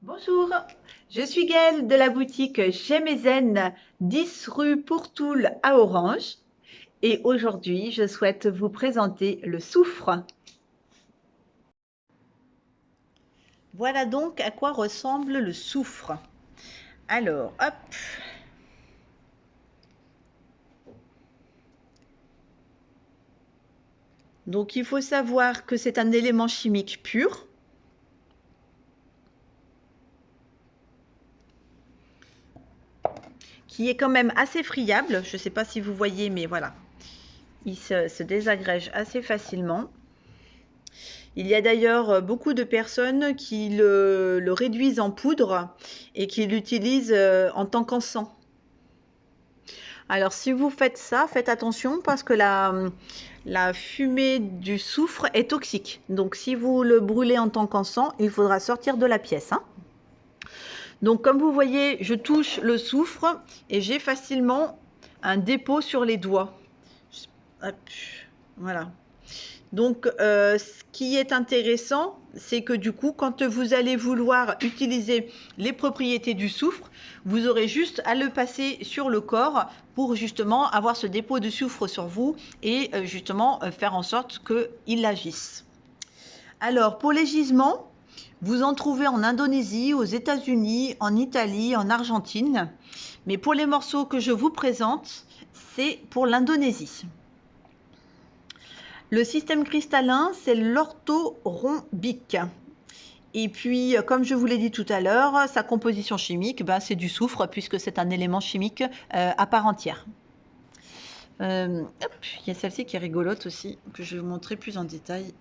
Bonjour, je suis Gaëlle de la boutique Chez Mézen, 10 rue Pourtoul à Orange. Et aujourd'hui, je souhaite vous présenter le soufre. Voilà donc à quoi ressemble le soufre. Alors, hop. Donc, il faut savoir que c'est un élément chimique pur. Qui est quand même assez friable. Je ne sais pas si vous voyez, mais voilà. Il se désagrège assez facilement. Il y a d'ailleurs beaucoup de personnes qui le réduisent en poudre et qui l'utilisent en tant qu'encens. Alors si vous faites ça, faites attention parce que la fumée du soufre est toxique. Donc si vous le brûlez en tant qu'encens, il faudra sortir de la pièce, hein. Donc comme vous voyez, je touche le soufre et j'ai facilement un dépôt sur les doigts. Hop, voilà. Donc, ce qui est intéressant, c'est que du coup, quand vous allez vouloir utiliser les propriétés du soufre, vous aurez juste à le passer sur le corps pour justement avoir ce dépôt de soufre sur vous et justement faire en sorte qu'il agisse. Alors, pour les gisements, vous en trouvez en Indonésie, aux États-Unis, en Italie, en Argentine. Mais pour les morceaux que je vous présente, c'est pour l'Indonésie. Le système cristallin, c'est l'orthorhombique. Et puis, comme je vous l'ai dit tout à l'heure, sa composition chimique, c'est du soufre puisque c'est un élément chimique à part entière. Il y a celle-ci qui est rigolote aussi, que je vais vous montrer plus en détail.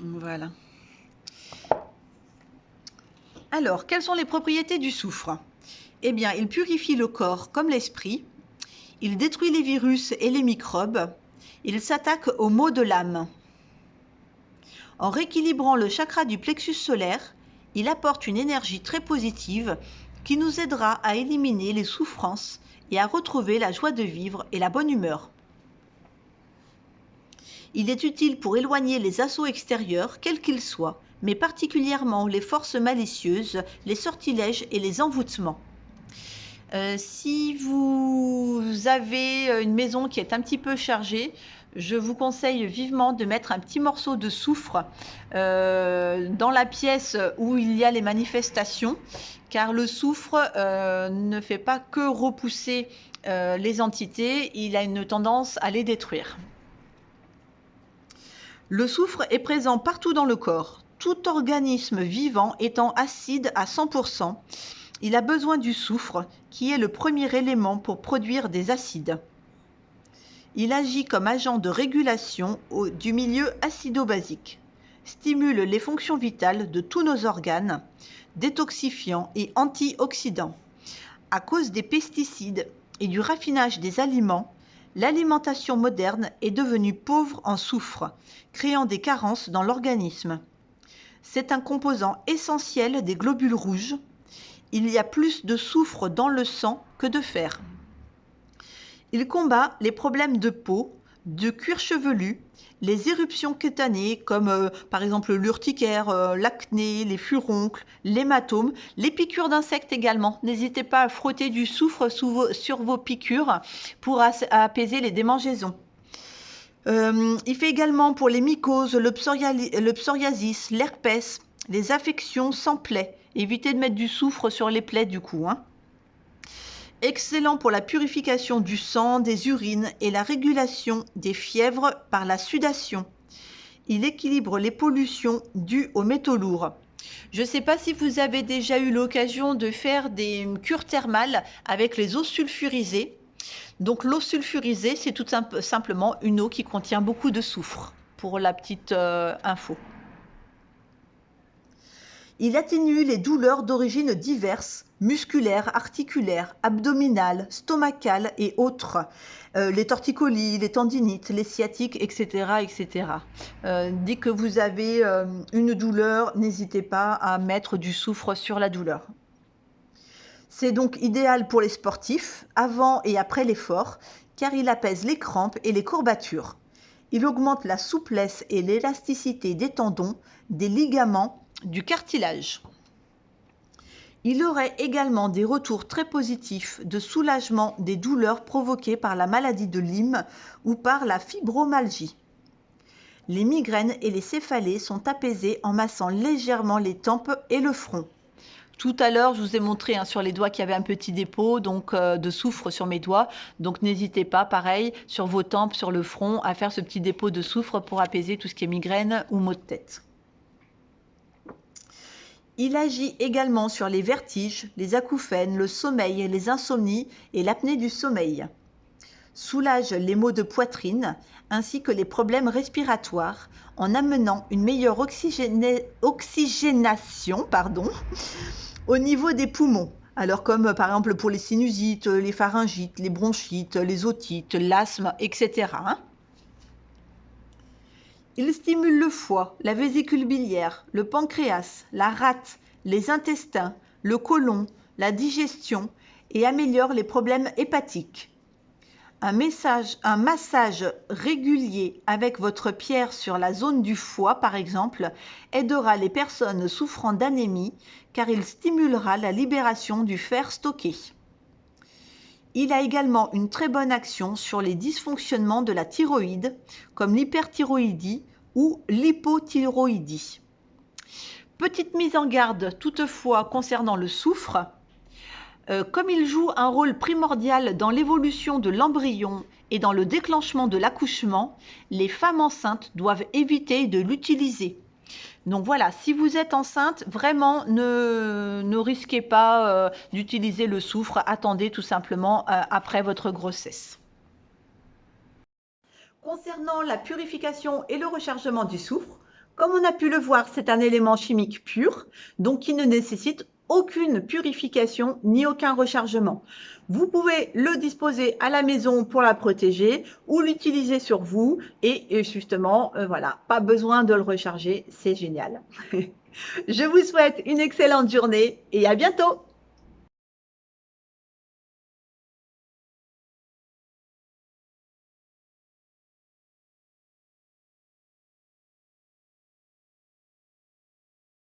Voilà. Alors, quelles sont les propriétés du soufre? Eh bien, il purifie le corps comme l'esprit. Il détruit les virus et les microbes. Il s'attaque aux maux de l'âme. En rééquilibrant le chakra du plexus solaire, il apporte une énergie très positive qui nous aidera à éliminer les souffrances et à retrouver la joie de vivre et la bonne humeur. Il est utile pour éloigner les assauts extérieurs, quels qu'ils soient, mais particulièrement les forces malicieuses, les sortilèges et les envoûtements. Si vous avez une maison qui est un petit peu chargée, je vous conseille vivement de mettre un petit morceau de soufre dans la pièce où il y a les manifestations, car le soufre ne fait pas que repousser les entités, il a une tendance à les détruire. Le soufre est présent partout dans le corps, tout organisme vivant étant acide à 100%. Il a besoin du soufre, qui est le premier élément pour produire des acides. Il agit comme agent de régulation du milieu acido-basique, stimule les fonctions vitales de tous nos organes, détoxifiant et antioxydant. À cause des pesticides et du raffinage des aliments, l'alimentation moderne est devenue pauvre en soufre, créant des carences dans l'organisme. C'est un composant essentiel des globules rouges. Il y a plus de soufre dans le sang que de fer. Il combat les problèmes de peau, de cuir chevelu, les éruptions cutanées comme par exemple l'urticaire, l'acné, les furoncles, l'hématome, les piqûres d'insectes également. N'hésitez pas à frotter du soufre sur vos piqûres pour apaiser les démangeaisons. Il fait également pour les mycoses, le psoriasis, l'herpès, les affections sans plaies. Évitez de mettre du soufre sur les plaies du coup, hein. Excellent pour la purification du sang, des urines et la régulation des fièvres par la sudation. Il équilibre les pollutions dues aux métaux lourds. Je ne sais pas si vous avez déjà eu l'occasion de faire des cures thermales avec les eaux sulfurisées. Donc l'eau sulfurisée, c'est tout simplement une eau qui contient beaucoup de soufre, pour la petite info. Il atténue les douleurs d'origine diverses, musculaires, articulaires, abdominales, stomacales et autres, les torticolis, les tendinites, les sciatiques, etc. etc. Dès que vous avez une douleur, n'hésitez pas à mettre du soufre sur la douleur. C'est donc idéal pour les sportifs, avant et après l'effort, car il apaise les crampes et les courbatures. Il augmente la souplesse et l'élasticité des tendons, des ligaments du cartilage. Il aurait également des retours très positifs de soulagement des douleurs provoquées par la maladie de Lyme ou par la fibromyalgie. Les migraines et les céphalées sont apaisées en massant légèrement les tempes et le front. Tout à l'heure, je vous ai montré sur les doigts qu'il y avait un petit dépôt de soufre sur mes doigts. Donc n'hésitez pas, pareil, sur vos tempes, sur le front, à faire ce petit dépôt de soufre pour apaiser tout ce qui est migraine ou maux de tête. Il agit également sur les vertiges, les acouphènes, le sommeil, les insomnies et l'apnée du sommeil. Soulage les maux de poitrine ainsi que les problèmes respiratoires en amenant une meilleure oxygénation au niveau des poumons. Alors comme par exemple pour les sinusites, les pharyngites, les bronchites, les otites, l'asthme, etc. Il stimule le foie, la vésicule biliaire, le pancréas, la rate, les intestins, le côlon, la digestion et améliore les problèmes hépatiques. Un massage régulier avec votre pierre sur la zone du foie, par exemple, aidera les personnes souffrant d'anémie car il stimulera la libération du fer stocké. Il a également une très bonne action sur les dysfonctionnements de la thyroïde, comme l'hyperthyroïdie ou l'hypothyroïdie. Petite mise en garde toutefois concernant le soufre. Comme il joue un rôle primordial dans l'évolution de l'embryon et dans le déclenchement de l'accouchement, les femmes enceintes doivent éviter de l'utiliser. Donc voilà, si vous êtes enceinte, vraiment ne risquez pas d'utiliser le soufre, attendez tout simplement après votre grossesse. Concernant la purification et le rechargement du soufre, comme on a pu le voir, c'est un élément chimique pur, donc qui ne nécessite aucune purification ni aucun rechargement. Vous pouvez le disposer à la maison pour la protéger ou l'utiliser sur vous et justement, voilà, pas besoin de le recharger, c'est génial. Je vous souhaite une excellente journée et à bientôt.